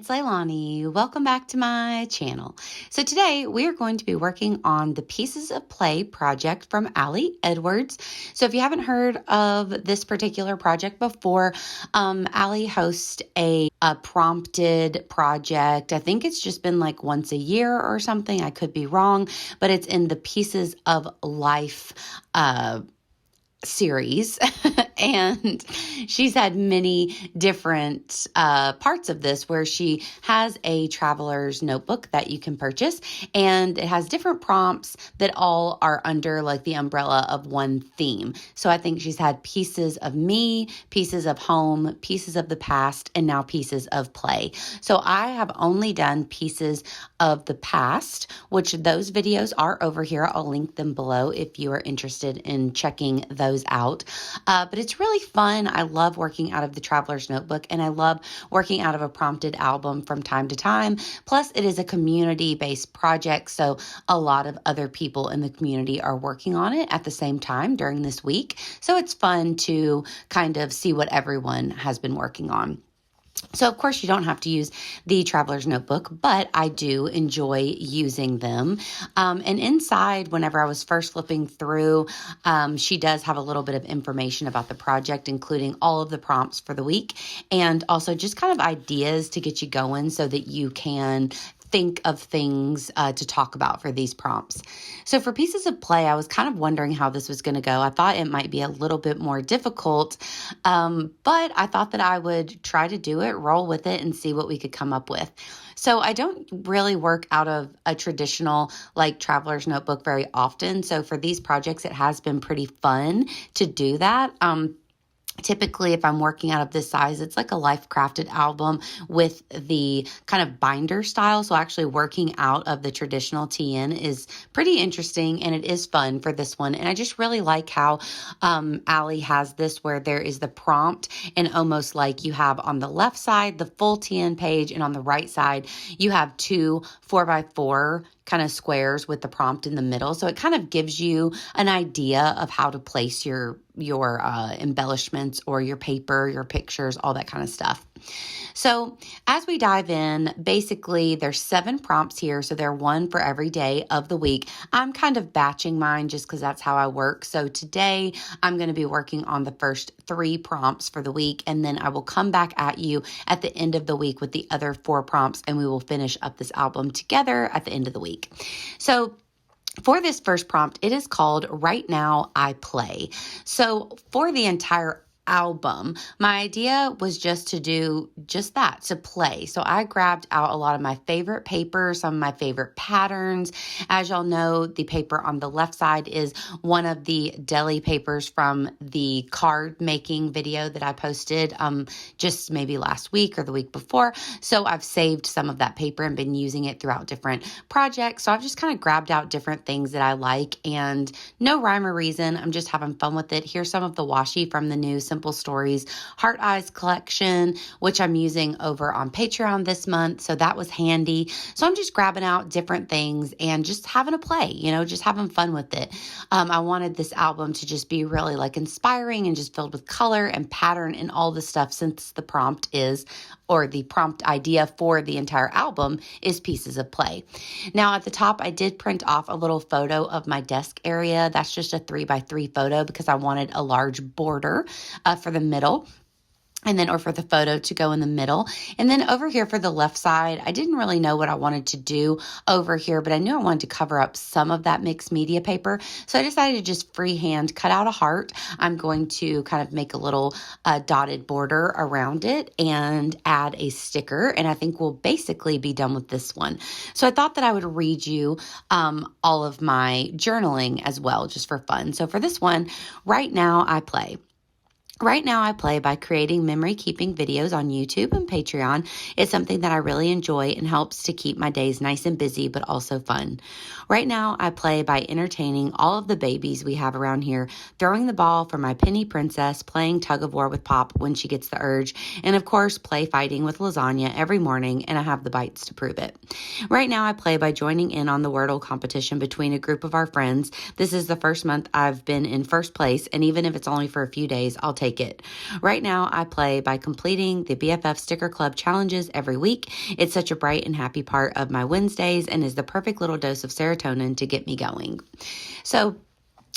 it's Leilani. Welcome back to my channel. So today we are going to be working on the Pieces of Play project from Ali Edwards. So if you haven't heard of this particular project before, Ali hosts a prompted project. I think it's just been like once a year or something. I could be wrong, but it's in the Pieces of Life series and she's had many different parts of this where she has a traveler's notebook that you can purchase, and it has different prompts that all are under like the umbrella of one theme. So I think she's had pieces of me, pieces of home, pieces of the past, and now pieces of play. So I have only done pieces of the past, which those videos are over here. I'll link them below if you are interested in checking those out. But it's really fun. I love working out of the Traveler's Notebook, and I love working out of a prompted album from time to time. Plus, it is a community-based project, so a lot of other people in the community are working on it at the same time during this week. So it's fun to kind of see what everyone has been working on. So, of course, you don't have to use the Traveler's Notebook, but I do enjoy using them. And inside, whenever I was first flipping through, she does have a little bit of information about the project, including all of the prompts for the week, and also just kind of ideas to get you going so that you can think of things to talk about for these prompts. So for Pieces of Play, I was kind of wondering how this was going to go. I thought it might be a little bit more difficult, but I thought that I would try to do it, roll with it, and see what we could come up with. So I don't really work out of a traditional like Traveler's Notebook very often. So for these projects, it has been pretty fun to do that. Typically, if I'm working out of this size, it's like a Life Crafted album with the kind of binder style. So actually working out of the traditional TN is pretty interesting, and it is fun for this one. And I just really like how Ali has this where there is the prompt, and almost like you have on the left side the full TN page, and on the right side you have two 4x4 kind of squares with the prompt in the middle. So it kind of gives you an idea of how to place your embellishments or your paper, your pictures, all that kind of stuff. So as we dive in, basically there's 7 prompts here. So they're one for every day of the week. I'm kind of batching mine just because that's how I work. So today I'm going to be working on the first 3 prompts for the week, and then I will come back at you at the end of the week with the other 4 prompts, and we will finish up this album together at the end of the week. So for this first prompt, it is called Right Now I Play. So for the entire album, my idea was just to do just that, to play. So I grabbed out a lot of my favorite paper, some of my favorite patterns. As y'all know, the paper on the left side is one of the deli papers from the card making video that I posted just maybe last week or the week before. So I've saved some of that paper and been using it throughout different projects. So I've just kind of grabbed out different things that I like, and no rhyme or reason. I'm just having fun with it. Here's some of the washi from the new Simple Stories Heart Eyes collection, which I'm using over on Patreon this month. So that was handy. So I'm just grabbing out different things and just having a play, just having fun with it. I wanted this album to just be really like inspiring and just filled with color and pattern and all the stuff, since the prompt is, or the prompt idea for the entire album is Pieces of Play. Now at the top, I did print off a little photo of my desk area. That's just a 3x3 photo because I wanted a large border for the middle. And then, or for the photo to go in the middle. And then over here for the left side, I didn't really know what I wanted to do over here, but I knew I wanted to cover up some of that mixed media paper. So I decided to just freehand cut out a heart. I'm going to kind of make a little dotted border around it and add a sticker. And I think we'll basically be done with this one. So I thought that I would read you all of my journaling as well, just for fun. So for this one, Right Now I Play. Right now I play by creating memory keeping videos on YouTube and Patreon. It's something that I really enjoy and helps to keep my days nice and busy, but also fun. Right now I play by entertaining all of the babies we have around here, throwing the ball for my Penny Princess, playing tug of war with Pop when she gets the urge, and of course play fighting with Lasagna every morning, and I have the bites to prove it. Right now I play by joining in on the Wordle competition between a group of our friends. This is the first month I've been in first place, and even if it's only for a few days, I'll take take it. Right now, I play by completing the BFF Sticker Club challenges every week. It's such a bright and happy part of my Wednesdays and is the perfect little dose of serotonin to get me going. So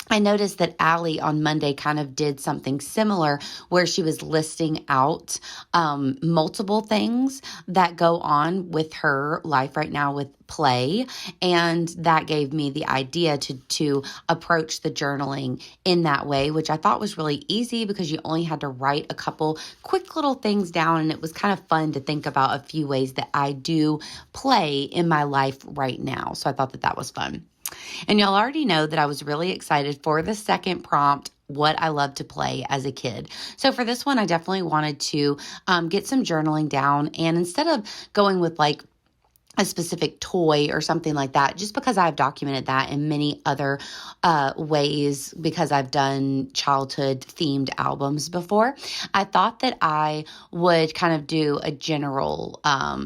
I noticed that Allie on Monday kind of did something similar where she was listing out multiple things that go on with her life right now with play. And that gave me the idea to approach the journaling in that way, which I thought was really easy because you only had to write a couple quick little things down. And it was kind of fun to think about a few ways that I do play in my life right now. So I thought that was fun. And y'all already know that I was really excited for the second prompt, what I love to play as a kid. So for this one, I definitely wanted to get some journaling down. And instead of going with like a specific toy or something like that, just because I've documented that in many other ways, because I've done childhood themed albums before, I thought that I would kind of do a general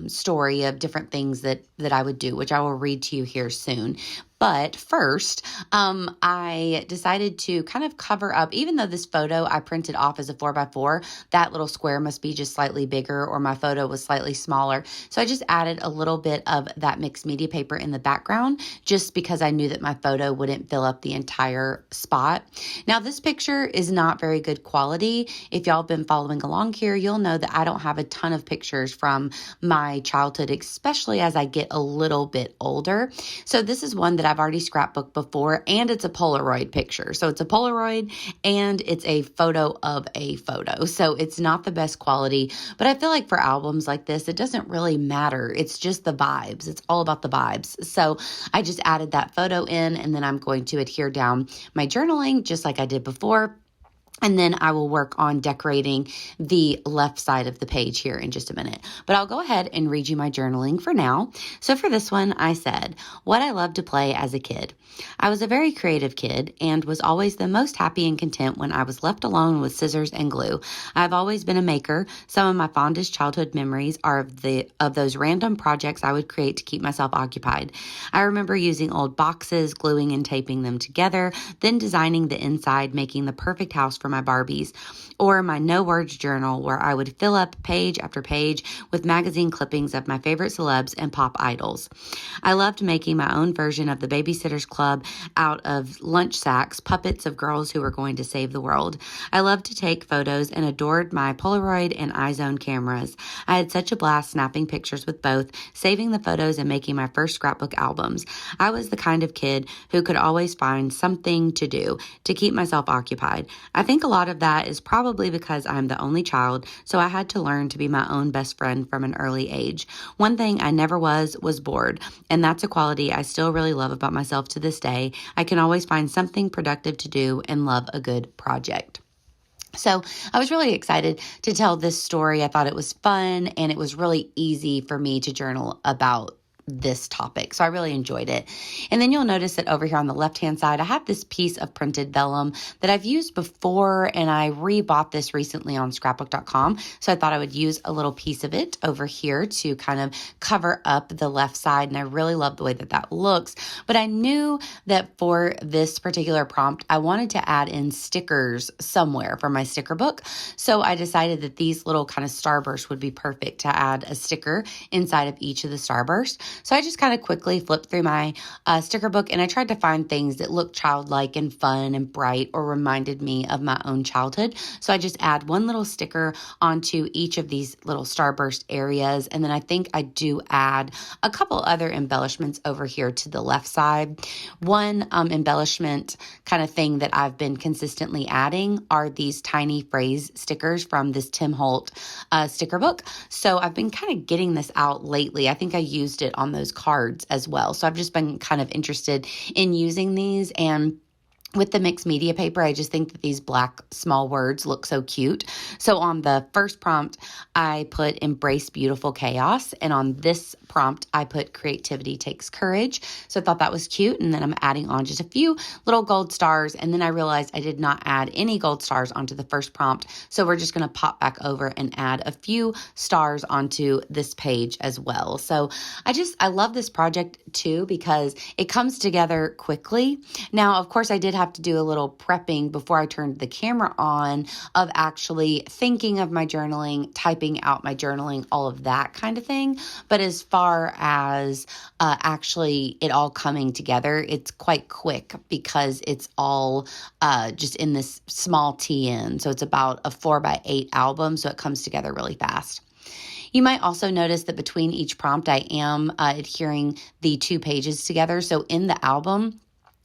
story of different things that I would do, which I will read to you here soon. But first, I decided to kind of cover up, even though this photo I printed off as a 4x4, that little square must be just slightly bigger or my photo was slightly smaller. So I just added a little bit of that mixed media paper in the background just because I knew that my photo wouldn't fill up the entire spot. Now, this picture is not very good quality. If y'all have been following along here, you'll know that I don't have a ton of pictures from my childhood, especially as I get a little bit older. So this is one that I've already scrapbooked before, and it's a Polaroid picture. So it's a Polaroid and it's a photo of a photo. So it's not the best quality, but I feel like for albums like this, it doesn't really matter. It's just the vibes. It's all about the vibes. So I just added that photo in, and then I'm going to adhere down my journaling just like I did before. And then I will work on decorating the left side of the page here in just a minute. But I'll go ahead and read you my journaling for now. So for this one, I said, what I loved to play as a kid. I was a very creative kid and was always the most happy and content when I was left alone with scissors and glue. I've always been a maker. Some of my fondest childhood memories are of those random projects I would create to keep myself occupied. I remember using old boxes, gluing and taping them together, then designing the inside, making the perfect house for my Barbies, or my no words journal where I would fill up page after page with magazine clippings of my favorite celebs and pop idols. I loved making my own version of the Babysitters Club out of lunch sacks, puppets of girls who were going to save the world. I loved to take photos and adored my Polaroid and iZone cameras. I had such a blast snapping pictures with both, saving the photos and making my first scrapbook albums. I was the kind of kid who could always find something to do to keep myself occupied. I think a lot of that is probably because I'm the only child, so I had to learn to be my own best friend from an early age. One thing I never was bored, and that's a quality I still really love about myself to this day. I can always find something productive to do and love a good project. So I was really excited to tell this story. I thought it was fun, and it was really easy for me to journal about this topic. So I really enjoyed it. And then you'll notice that over here on the left-hand side, I have this piece of printed vellum that I've used before, and I rebought this recently on scrapbook.com. So I thought I would use a little piece of it over here to kind of cover up the left side. And I really love the way that that looks. But I knew that for this particular prompt, I wanted to add in stickers somewhere for my sticker book. So I decided that these little kind of starbursts would be perfect to add a sticker inside of each of the starbursts. So I just kind of quickly flipped through my sticker book, and I tried to find things that looked childlike and fun and bright or reminded me of my own childhood. So I just add one little sticker onto each of these little starburst areas. And then I think I do add a couple other embellishments over here to the left side. One embellishment kind of thing that I've been consistently adding are these tiny phrase stickers from this Tim Holt sticker book. So I've been kind of getting this out lately. I think I used it on those cards as well. So I've just been kind of interested in using these, and with the mixed media paper, I just think that these black small words look so cute. So on the first prompt, I put embrace beautiful chaos. And on this prompt, I put creativity takes courage. So I thought that was cute. And then I'm adding on just a few little gold stars. And then I realized I did not add any gold stars onto the first prompt. So we're just going to pop back over and add a few stars onto this page as well. So I love this project too, because it comes together quickly. Now, of course, I did have have to do a little prepping before I turned the camera on of actually thinking of my journaling, typing out my journaling, all of that kind of thing. But as far as actually it all coming together, it's quite quick because it's all just in this small TN. So it's about a 4x8 album, so it comes together really fast. You might also notice that between each prompt, I am adhering the 2 pages together. So in the album,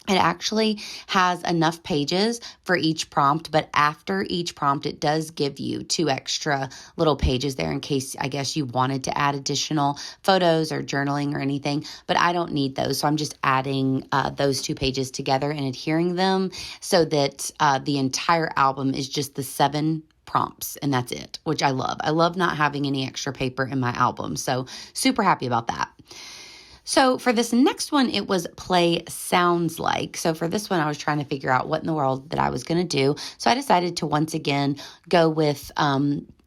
it actually has enough pages for each prompt, but after each prompt, it does give you 2 extra little pages there in case, I guess, you wanted to add additional photos or journaling or anything, but I don't need those. So I'm just adding those 2 pages together and adhering them so that the entire album is just the 7 prompts, and that's it, which I love. I love not having any extra paper in my album, so super happy about that. So for this next one, it was play sounds like. So for this one, I was trying to figure out what in the world that I was going to do. So I decided to once again go with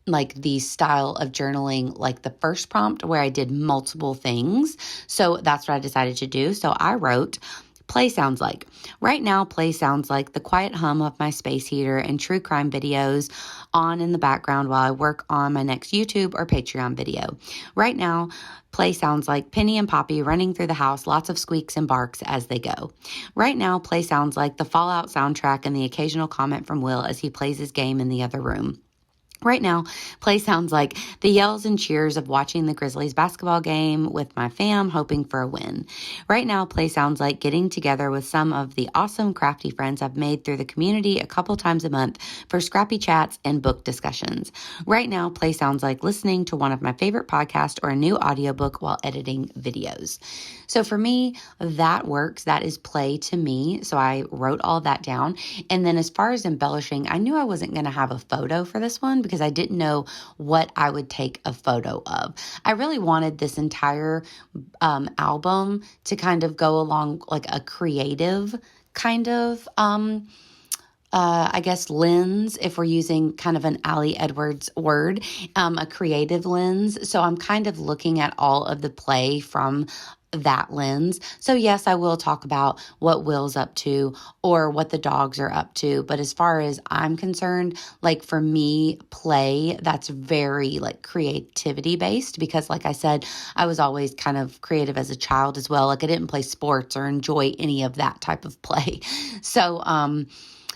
like the style of journaling, like the first prompt where I did multiple things. So that's what I decided to do. So I wrote, play sounds like. Right now, play sounds like the quiet hum of my space heater and true crime videos on in the background while I work on my next YouTube or Patreon video. Right now, play sounds like Penny and Poppy running through the house, lots of squeaks and barks as they go. Right now, play sounds like the Fallout soundtrack and the occasional comment from Will as he plays his game in the other room. Right now, play sounds like the yells and cheers of watching the Grizzlies basketball game with my fam, hoping for a win. Right now, play sounds like getting together with some of the awesome crafty friends I've made through the community a couple times a month for scrappy chats and book discussions. Right now, play sounds like listening to one of my favorite podcasts or a new audiobook while editing videos. So for me, that works. That is play to me. So I wrote all that down. And then as far as embellishing, I knew I wasn't going to have a photo for this one because I didn't know what I would take a photo of. I really wanted this entire album to kind of go along like a creative kind of I guess lens, if we're using kind of an Ali Edwards word, a creative lens. So I'm kind of looking at all of the play from that lens. So yes, I will talk about what Will's up to or what the dogs are up to. But as far as I'm concerned, like for me, play, that's very like creativity based because like I said, I was always kind of creative as a child as well. Like I didn't play sports or enjoy any of that type of play. So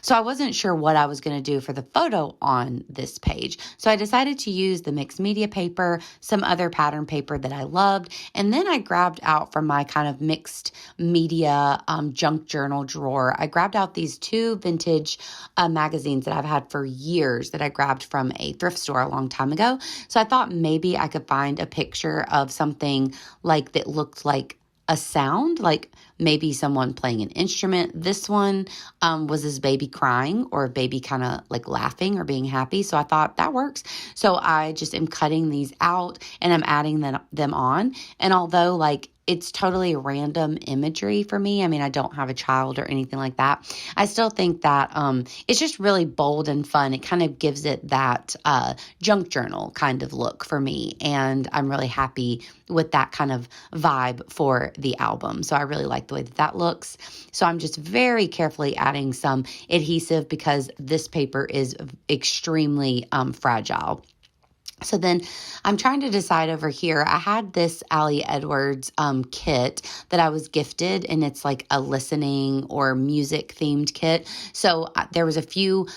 I wasn't sure what I was going to do for the photo on this page. So I decided to use the mixed media paper, some other pattern paper that I loved, and then I grabbed out from my kind of mixed media junk journal drawer, I grabbed out these 2 vintage magazines that I've had for years that I grabbed from a thrift store a long time ago. So I thought maybe I could find a picture of something like that looked like a sound, like maybe someone playing an instrument. This one was his baby crying or a baby kind of like laughing or being happy. So I thought that works. So I just am cutting these out and I'm adding them on. And although like it's totally random imagery for me, I mean, I don't have a child or anything like that, I still think that it's just really bold and fun. It kind of gives it that junk journal kind of look for me. And I'm really happy with that kind of vibe for the album. So I really like the way that that looks. So I'm just very carefully adding some adhesive because this paper is extremely fragile. So then I'm trying to decide over here. I had this Ali Edwards kit that I was gifted, and it's like a listening or music themed kit. So there was a few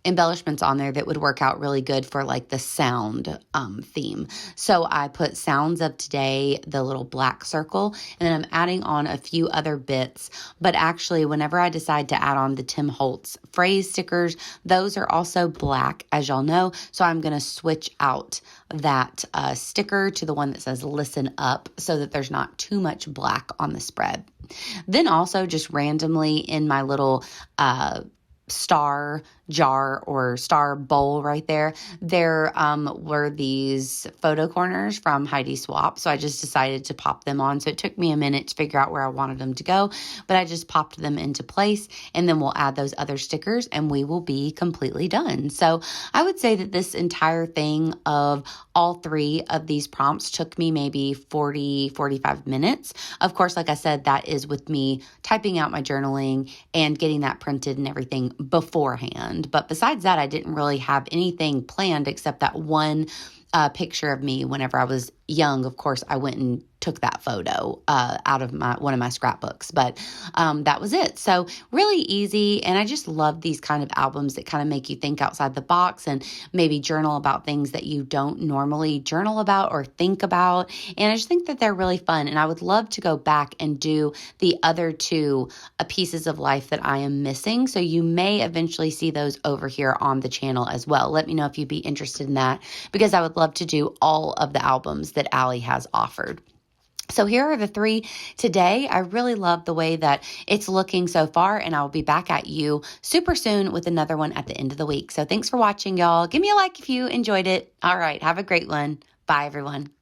embellishments on there that would work out really good for like the sound theme. So I put sounds of today, the little black circle, and then I'm adding on a few other bits. But actually, whenever I decide to add on the Tim Holtz phrase stickers, those are also black, as y'all know. So I'm going to switch out that sticker to the one that says listen up so that there's not too much black on the spread. Then also just randomly in my little star jar or star bowl right there were these photo corners from Heidi Swapp. So I just decided to pop them on. So it took me a minute to figure out where I wanted them to go, but I just popped them into place, and then we'll add those other stickers and we will be completely done. So I would say that this entire thing of all 3 of these prompts took me maybe 45 minutes. Of course, like I said, that is with me typing out my journaling and getting that printed and everything beforehand. But besides that, I didn't really have anything planned except that one picture of me whenever I was young. Of course, I went and took that photo out of one of my scrapbooks, but that was it. So really easy, and I just love these kind of albums that kind of make you think outside the box and maybe journal about things that you don't normally journal about or think about. And I just think that they're really fun, and I would love to go back and do the other 2 pieces of life that I am missing. So you may eventually see those over here on the channel as well. Let me know if you'd be interested in that, because I would love to do all of the albums that Allie has offered. So here are the 3 today. I really love the way that it's looking so far, and I'll be back at you super soon with another one at the end of the week. So thanks for watching, y'all. Give me a like if you enjoyed it. All right, have a great one. Bye, everyone.